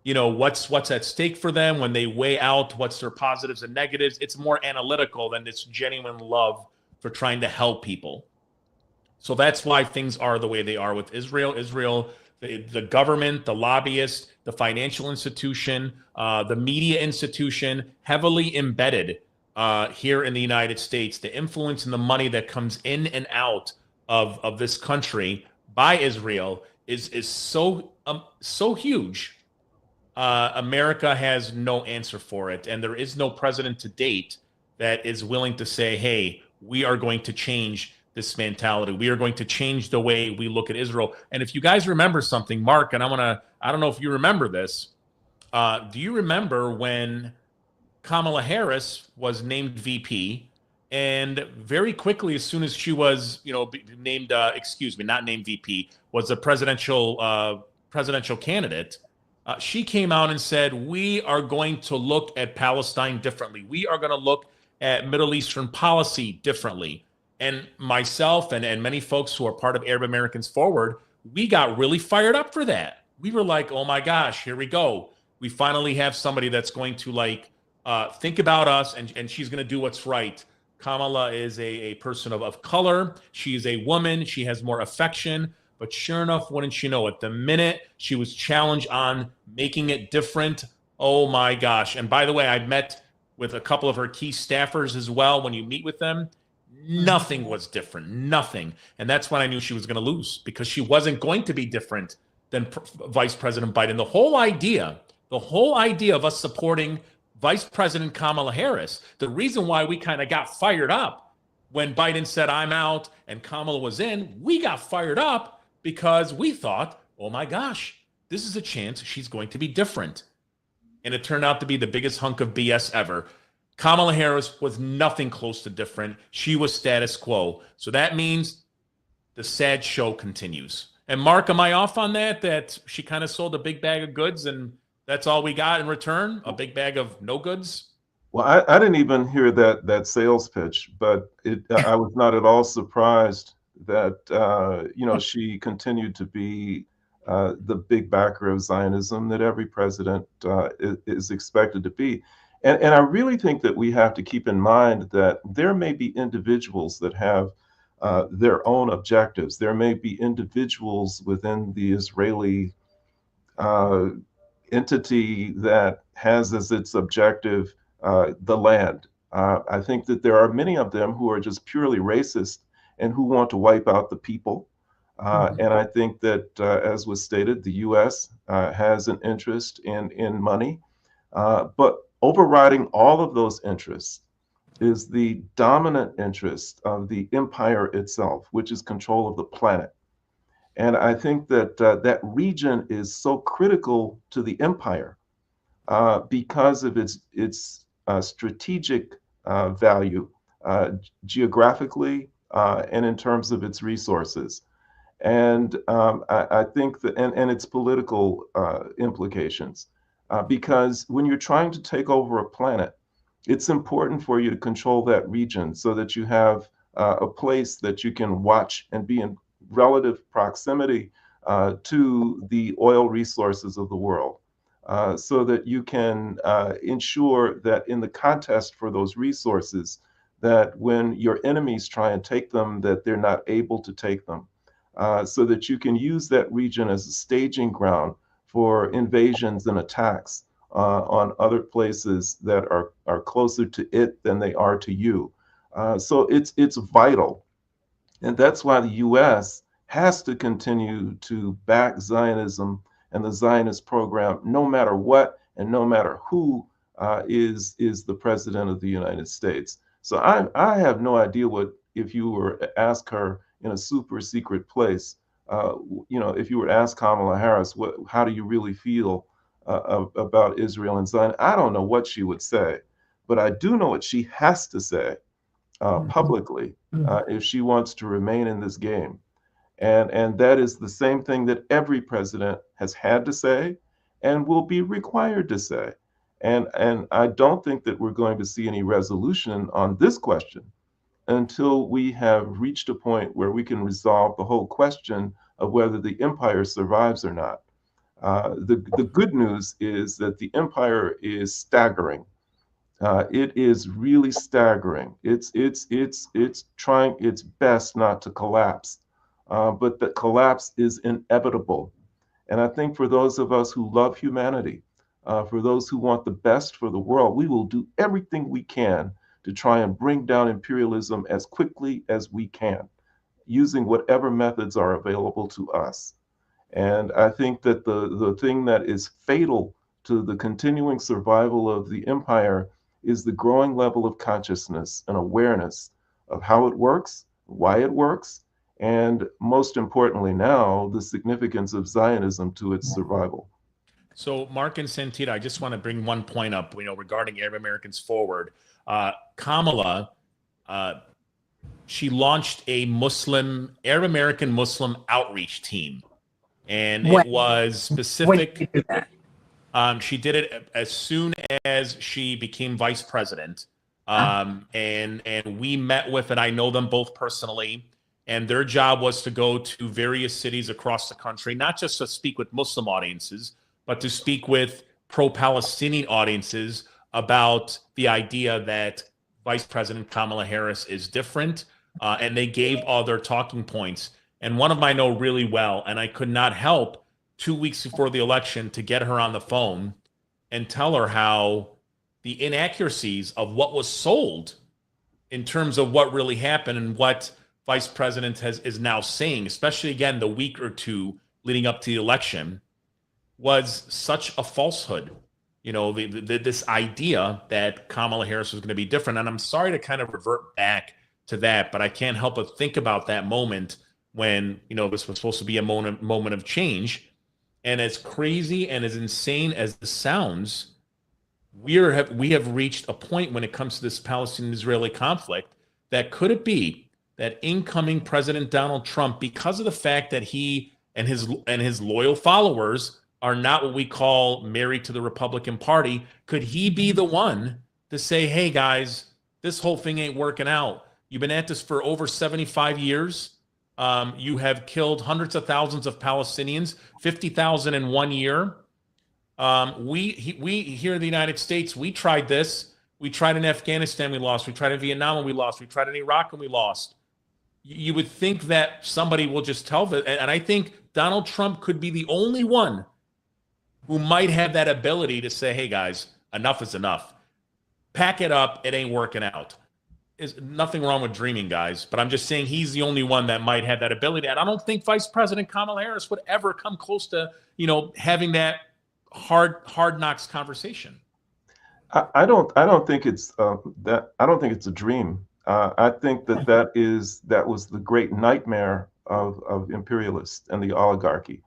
Speaker 4: what's at stake for them, when they weigh out what's their positives and negatives, it's more analytical than this genuine love for trying to help people. So that's why things are the way they are with Israel. The government, the lobbyists, the financial institution, the media institution, heavily embedded here in the United States. The influence and the money that comes in and out of this country by Israel is so huge. America has no answer for it, and there is no president to date that is willing to say, hey, we are going to change this mentality. We are going to change the way we look at Israel. And if you guys remember something, Mark, and I don't know if you remember this, do you remember when Kamala Harris was named VP, and very quickly, as soon as she was, named, not named VP, was a presidential candidate, she came out and said, we are going to look at Palestine differently. We are going to look at Middle Eastern policy differently. And myself and many folks who are part of Arab Americans Forward, we got really fired up for that. We were like, oh my gosh, here we go. We finally have somebody that's going to think about us, and she's going to do what's right. Kamala is a person of color. She is a woman. She has more affection. But sure enough, wouldn't you know it, the minute she was challenged on making it different, oh my gosh. And by the way, I met with a couple of her key staffers as well. When you meet with them, nothing was different, nothing. And that's when I knew she was going to lose, because she wasn't going to be different than Vice President Biden. The whole idea of us supporting Vice President Kamala Harris, the reason why we kind of got fired up when Biden said, I'm out, and Kamala was in, we got fired up because we thought, oh my gosh, this is a chance she's going to be different. And it turned out to be the biggest hunk of BS ever. Kamala Harris was nothing close to different. She was status quo. So that means the sad show continues. And Mark, am I off on that she kind of sold a big bag of goods and that's all we got in return? A big bag of no goods?
Speaker 3: Well, I didn't even hear that sales pitch, but I was not at all surprised that she continued to be the big backer of Zionism that every president is expected to be. And I really think that we have to keep in mind that there may be individuals that have their own objectives. There may be individuals within the Israeli uh, entity that has as its objective the land. I think that there are many of them who are just purely racist and who want to wipe out the people. And I think that, as was stated, the U.S. Has an interest in money. But overriding all of those interests is the dominant interest of the empire itself, which is control of the planet. And I think that that region is so critical to the empire because of its strategic value, geographically and in terms of its resources. And I think that, and its political implications, because when you're trying to take over a planet, it's important for you to control that region so that you have a place that you can watch and be in relative proximity to the oil resources of the world, so that you can ensure that in the contest for those resources, that when your enemies try and take them, that they're not able to take them, so that you can use that region as a staging ground for invasions and attacks on other places that are closer to it than they are to you. So it's vital. And that's why the U.S. has to continue to back Zionism and the Zionist program, no matter what and no matter who is the president of the United States. So I have no idea what, if you were to ask her in a super secret place, if you were to ask Kamala Harris, how do you really feel about Israel and Zion? I don't know what she would say, but I do know what she has to say publicly if she wants to remain in this game. And that is the same thing that every president has had to say and will be required to say. And I don't think that we're going to see any resolution on this question until we have reached a point where we can resolve the whole question of whether the empire survives or not. The good news is that the empire is staggering. It is really staggering. It's trying its best not to collapse, but the collapse is inevitable. And I think for those of us who love humanity, for those who want the best for the world, we will do everything we can to try and bring down imperialism as quickly as we can, using whatever methods are available to us. And I think that the thing that is fatal to the continuing survival of the empire is the growing level of consciousness and awareness of how it works, why it works, and most importantly now, the significance of Zionism to its survival.
Speaker 4: So, Mark and Santita, I just want to bring one point up, regarding Arab Americans Forward. Kamala, she launched a Arab American Muslim outreach team, and it was specific.
Speaker 1: When did you do that?
Speaker 4: She did it as soon as she became vice president, and we met with, and I know them both personally. And their job was to go to various cities across the country, not just to speak with Muslim audiences, but to speak with pro-Palestinian audiences about the idea that Vice President Kamala Harris is different. And they gave all their talking points. And one of them I know really well, and I could not help 2 weeks before the election to get her on the phone and tell her how the inaccuracies of what was sold in terms of what really happened and what Vice President is now saying, especially again the week or two leading up to the election, was such a falsehood. This idea that Kamala Harris was going to be different. And I'm sorry to kind of revert back to that, but I can't help but think about that moment when, this was supposed to be a moment of change. And as crazy and as insane as this sounds, we have reached a point when it comes to this Palestinian-Israeli conflict that could it be that incoming President Donald Trump, because of the fact that he and his loyal followers are not what we call married to the Republican Party, could he be the one to say, hey guys, this whole thing ain't working out. You've been at this for over 75 years. You have killed hundreds of thousands of Palestinians, 50,000 in 1 year. We here in the United States, we tried this. We tried in Afghanistan, we lost. We tried in Vietnam, and we lost. We tried in Iraq, and we lost. You would think that somebody will just tell that. And I think Donald Trump could be the only one who might have that ability to say, hey, guys, enough is enough. Pack it up. It ain't working out. There's nothing wrong with dreaming, guys. But I'm just saying he's the only one that might have that ability. And I don't think Vice President Kamala Harris would ever come close to, having that hard knocks conversation.
Speaker 3: I don't think it's I don't think it's a dream. I think that was the great nightmare of imperialists and the oligarchy.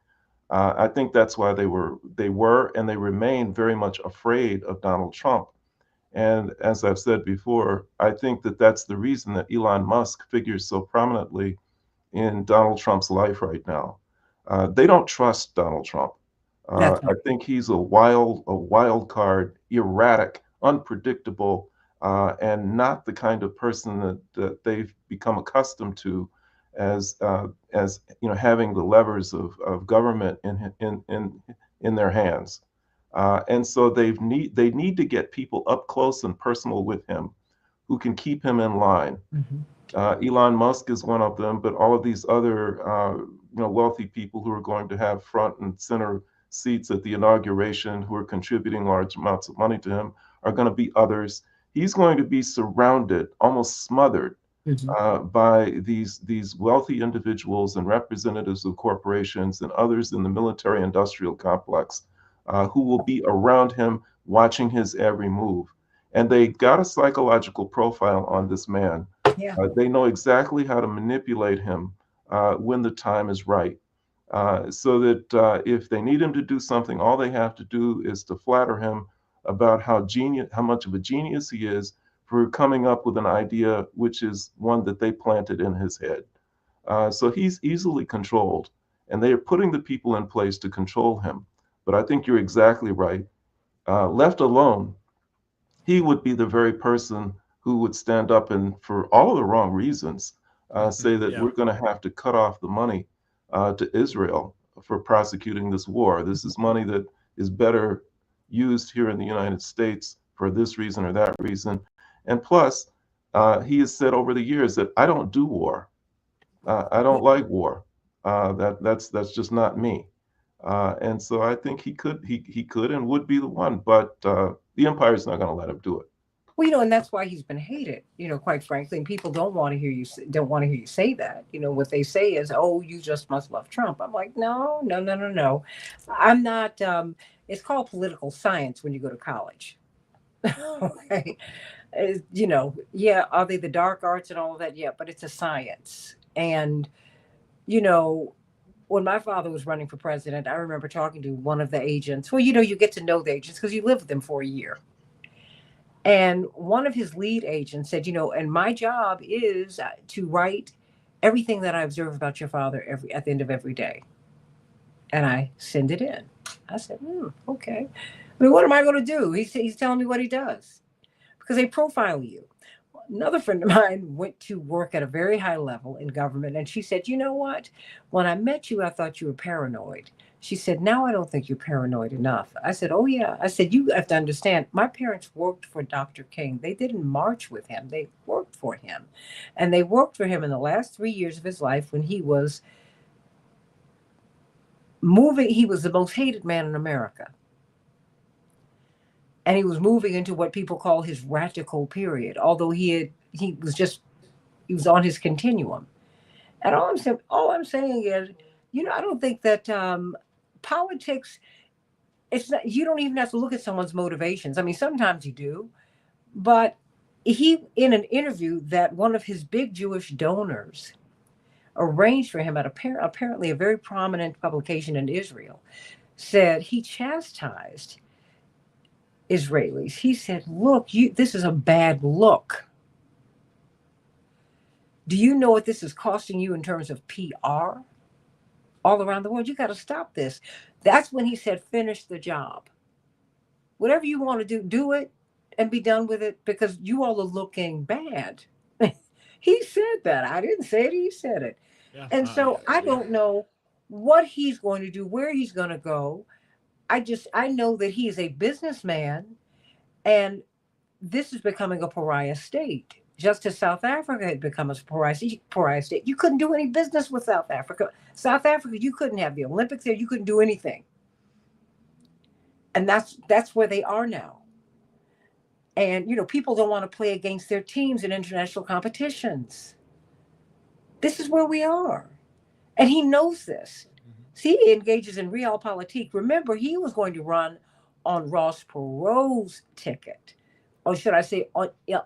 Speaker 3: I think that's why they were and they remain very much afraid of Donald Trump. And as I've said before, I think that's the reason that Elon Musk figures so prominently in Donald Trump's life right now. They don't trust Donald Trump. I think he's a wild card, erratic, unpredictable, and not the kind of person that they've become accustomed to as having the levers of government in their hands. And so they need to get people up close and personal with him who can keep him in line. Mm-hmm. Elon Musk is one of them, but all of these other wealthy people who are going to have front and center seats at the inauguration, who are contributing large amounts of money to him, are going to be others. He's going to be surrounded, almost smothered, by these wealthy individuals and representatives of corporations and others in the military-industrial complex who will be around him, watching his every move. And they got a psychological profile on this man. Yeah. They know exactly how to manipulate him when the time is right. So that if they need him to do something, all they have to do is to flatter him about how much of a genius he is for coming up with an idea which is one that they planted in his head. So he's easily controlled, and they are putting the people in place to control him. But I think you're exactly right. Left alone, he would be the very person who would stand up and, for all of the wrong reasons, say that we're going to have to cut off the money to Israel for prosecuting this war. This is money that is better used here in the United States for this reason or that reason. And plus, he has said over the years that I don't do war. I don't like war. That's just not me. And so I think he could and would be the one, but the empire's not going to let him do it.
Speaker 1: Well, and that's why he's been hated, quite frankly. And people don't want to hear you say that. What they say is, oh, you just must love Trump. I'm like, no. I'm not. It's called political science when you go to college. Okay. Are they the dark arts and all of that? Yeah, but it's a science. And, when my father was running for president, I remember talking to one of the agents. Well, you get to know the agents because you live with them for a year. And one of his lead agents said, and my job is to write everything that I observe about your father at the end of every day. And I send it in. I said, okay. I mean, what am I going to do? He's telling me what he does because they profile you. Another friend of mine went to work at a very high level in government. And she said, you know what? When I met you, I thought you were paranoid. She said, now I don't think you're paranoid enough. I said, oh, yeah. I said, you have to understand, my parents worked for Dr. King. They didn't march with him. They worked for him. And they worked for him in the last 3 years of his life when he was moving. He was the most hated man in America. And he was moving into what people call his radical period, although he was on his continuum. And all I'm saying is, I don't think that politics, it's not, you don't even have to look at someone's motivations. I mean, sometimes you do, but he, in an interview that one of his big Jewish donors arranged for him at apparently a very prominent publication in Israel, said he chastised Israelis. He said, look, this is a bad look. Do you know what this is costing you in terms of PR all around the world? You got to stop this. That's when he said, finish the job. Whatever you want to do it and be done with it because you all are looking bad. He said that. I didn't say it. He said it.
Speaker 4: Yeah.
Speaker 1: And so I don't know what he's going to do, where he's going to go. I know that he is a businessman, and this is becoming a pariah state. Just as South Africa had become a pariah state, you couldn't do any business with South Africa. South Africa, you couldn't have the Olympics there. You couldn't do anything, and that's where they are now. And people don't want to play against their teams in international competitions. This is where we are, and he knows this. See, he engages in realpolitik. Remember, he was going to run on Ross Perot's ticket, or should I say,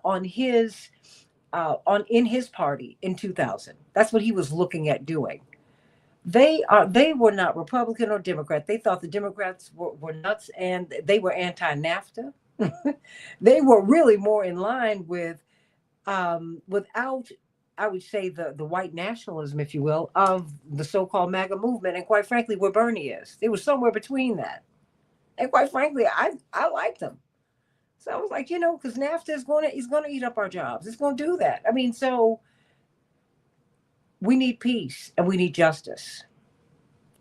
Speaker 1: on his in his party in 2000. That's what he was looking at doing. They were not Republican or Democrat. They thought the Democrats were nuts, and they were anti-NAFTA. They were really more in line with without, I would say, the white nationalism, if you will, of the so-called MAGA movement, and quite frankly, where Bernie is. They were somewhere between that. And quite frankly, I liked them. So I was like, because NAFTA is going to eat up our jobs. It's going to do that. I mean, so we need peace and we need justice.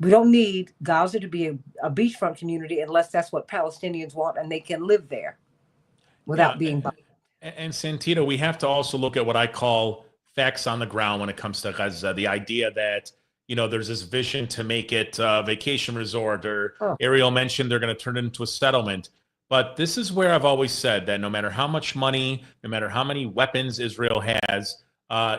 Speaker 1: We don't need Gaza to be a beachfront community unless that's what Palestinians want and they can live there without being violent.
Speaker 4: And Santita, we have to also look at what I call facts on the ground when it comes to Gaza. The idea that, there's this vision to make it a vacation resort, or Ariel mentioned they're going to turn it into a settlement. But this is where I've always said that no matter how much money, no matter how many weapons Israel has,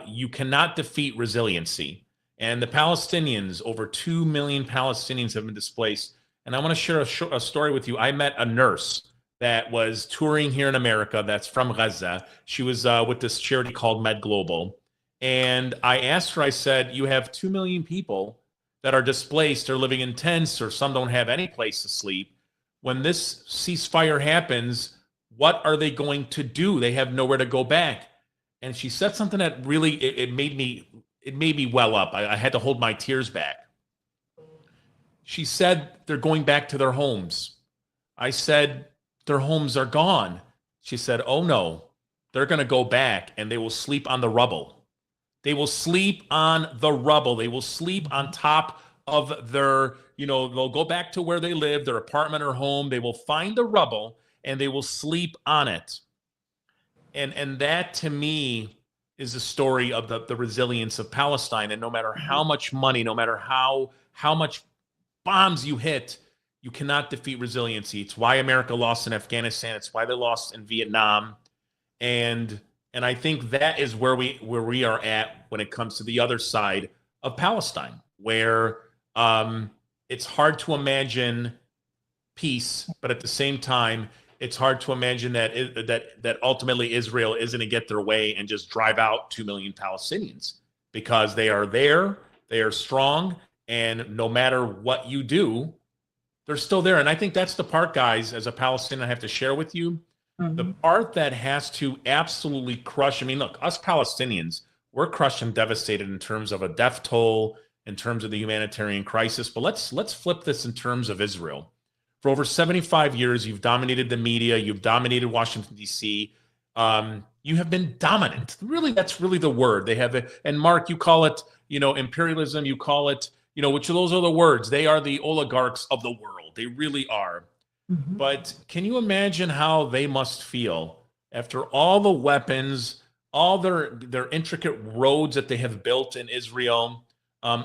Speaker 4: you cannot defeat resiliency. And the Palestinians, over 2 million Palestinians have been displaced. And I want to share a story with you. I met a nurse that was touring here in America that's from Gaza. She was with this charity called Med Global. And I asked her, I said, you have 2 million people that are displaced, they're living in tents, or some don't have any place to sleep. When this ceasefire happens, what are they going to do? They have nowhere to go back. And she said something that really, it made me well up. I had to hold my tears back. She said they're going back to their homes. I said, their homes are gone. She said, oh no, they're going to go back and they will sleep on the rubble. They will sleep on the rubble. They will sleep on top of their, they'll go back to where they live, their apartment or home. They will find the rubble and they will sleep on it. And that to me is the story of the resilience of Palestine. And no matter how much money, no matter how much bombs you hit, you cannot defeat resiliency. It's why America lost in Afghanistan. It's why they lost in Vietnam. And I think that is where we are at when it comes to the other side of Palestine, where it's hard to imagine peace, but at the same time, it's hard to imagine that ultimately Israel isn't going to get their way and just drive out 2 million Palestinians, because they are there, they are strong, and no matter what you do, they're still there. And I think that's the part, guys, as a Palestinian, I have to share with you. The part that has to absolutely crush. I mean, look, us Palestinians, we're crushed and devastated in terms of a death toll, in terms of the humanitarian crisis. But let's flip this in terms of Israel. For over 75 years, you've dominated the media. You've dominated Washington, D.C. You have been dominant. Really, that's really the word. They have it. And Mark, you call it, imperialism. You call it, which of those are the words. They are the oligarchs of the world. They really are. But can you imagine how they must feel after all the weapons, all their intricate roads that they have built in Israel,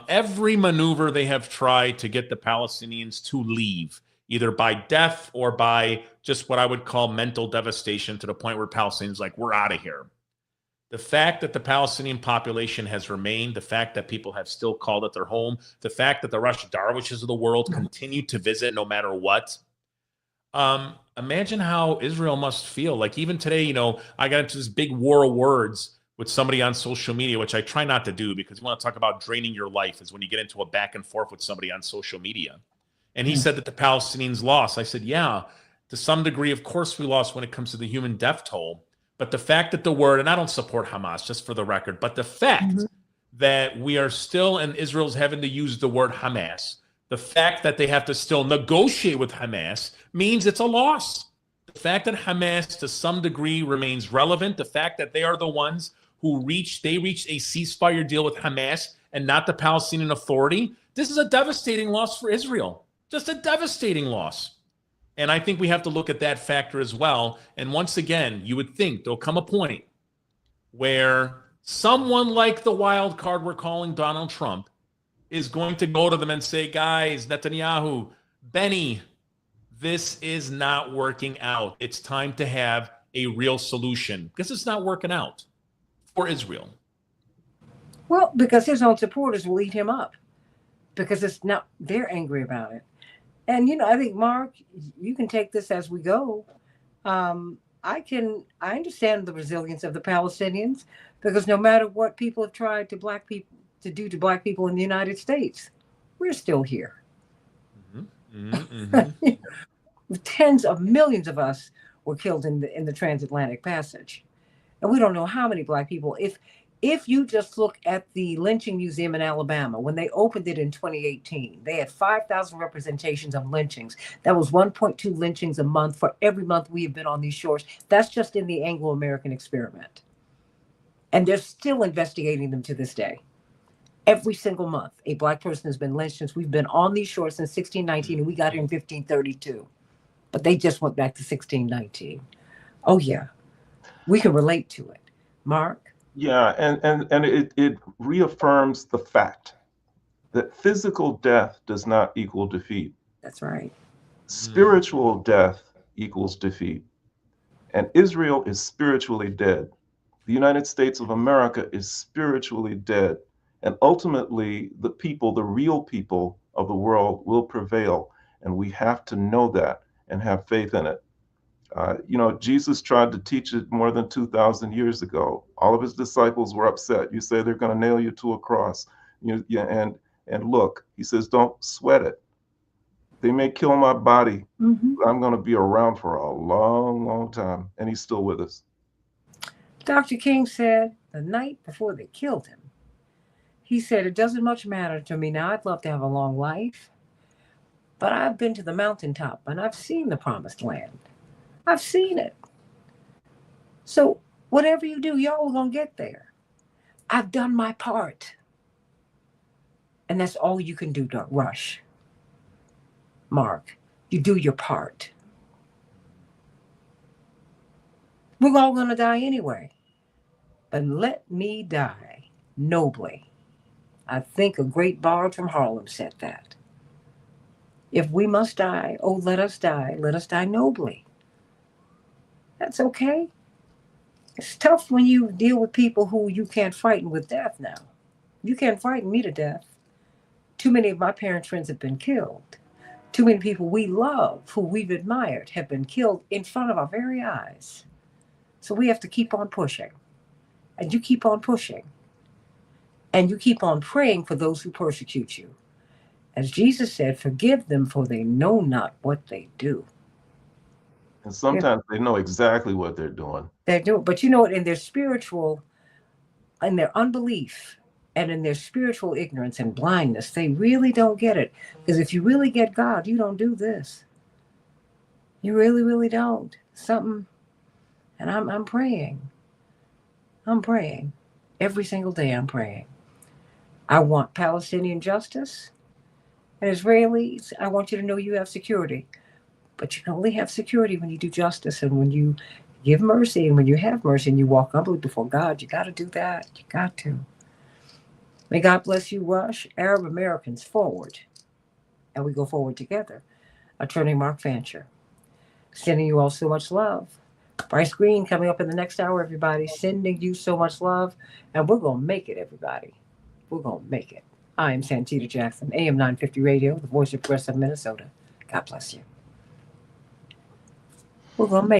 Speaker 4: every maneuver they have tried to get the Palestinians to leave, either by death or by just what I would call mental devastation, to the point where Palestinians are like, we're out of here. The fact that the Palestinian population has remained, the fact that people have still called it their home, the fact that the Rush Darwishes of the world continue to visit no matter what. Imagine how Israel must feel. Like even today, I got into this big war of words with somebody on social media, which I try not to do, because you want to talk about draining your life is when you get into a back and forth with somebody on social media. And he said that the Palestinians lost. I said, yeah, to some degree, of course we lost when it comes to the human death toll. But the fact that the word, and I don't support Hamas, just for the record, but the fact that we are still, and Israel's having to use the word Hamas, the fact that they have to still negotiate with Hamas means it's a loss. The fact that Hamas to some degree remains relevant, the fact that they are the ones who reached a ceasefire deal with Hamas and not the Palestinian Authority, this is a devastating loss for Israel. Just a devastating loss. And I think we have to look at that factor as well. And once again, you would think there'll come a point where someone like the wild card we're calling Donald Trump is going to go to them and say, guys, Netanyahu, Benny, this is not working out. It's time to have a real solution because it's not working out for Israel.
Speaker 1: Well, because his own supporters will eat him up because they're angry about it. And, I think, Mark, you can take this as we go. I understand the resilience of the Palestinians because no matter what people have tried to do to black people in the United States, we're still here. Tens of millions of us were killed in the transatlantic passage. And we don't know how many black people. If you just look at the lynching museum in Alabama, when they opened it in 2018, they had 5,000 representations of lynchings. That was 1.2 lynchings a month for every month we have been on these shores. That's just in the Anglo-American experiment. And they're still investigating them to this day. Every single month, a black person has been lynched since we've been on these shores since 1619, and we got here in 1532. But they just went back to 1619. Oh, yeah. We can relate to it. Mark?
Speaker 3: Yeah, and it reaffirms the fact that physical death does not equal defeat.
Speaker 1: That's right.
Speaker 3: Spiritual death equals defeat. And Israel is spiritually dead. The United States of America is spiritually dead. And ultimately, the real people of the world will prevail. And we have to know that and have faith in it. Jesus tried to teach it more than 2,000 years ago. All of his disciples were upset. You say they're going to nail you to a cross. And look, he says, don't sweat it. They may kill my body, but I'm going to be around for a long, long time. And he's still with us.
Speaker 1: Dr. King said the night before they killed him, he said, it doesn't much matter to me now. I'd love to have a long life, but I've been to the mountaintop and I've seen the promised land. I've seen it. So whatever you do, y'all are going to get there. I've done my part. And that's all you can do, Rush. Mark, you do your part. We're all going to die anyway. But let me die nobly. I think a great bard from Harlem said that. If we must die, oh, let us die nobly. That's okay. It's tough when you deal with people who you can't frighten with death now. You can't frighten me to death. Too many of my parents' friends have been killed. Too many people we love, who we've admired, have been killed in front of our very eyes. So we have to keep on pushing. And you keep on pushing. And you keep on praying for those who persecute you. As Jesus said, forgive them, for they know not what they do.
Speaker 3: And sometimes they know exactly what they're doing.
Speaker 1: They're doing, but you know what? In their unbelief, and in their spiritual ignorance and blindness, they really don't get it. Because if you really get God, you don't do this. You really, really don't. Something, and I'm praying. I'm praying. Every single day I'm praying. I want Palestinian justice. And Israelis, I want you to know you have security. But you can only have security when you do justice and when you give mercy and when you have mercy and you walk humbly before God. You got to do that. You got to. May God bless you, Rush. Arab Americans forward. And we go forward together. Attorney Mark Fancher. Sending you all so much love. Bryce Green coming up in the next hour, everybody. Sending you so much love. And we're going to make it, everybody. We're going to make it. I am Santita Jackson, AM 950 Radio, the voice of progressive Minnesota. God bless you. We're going to make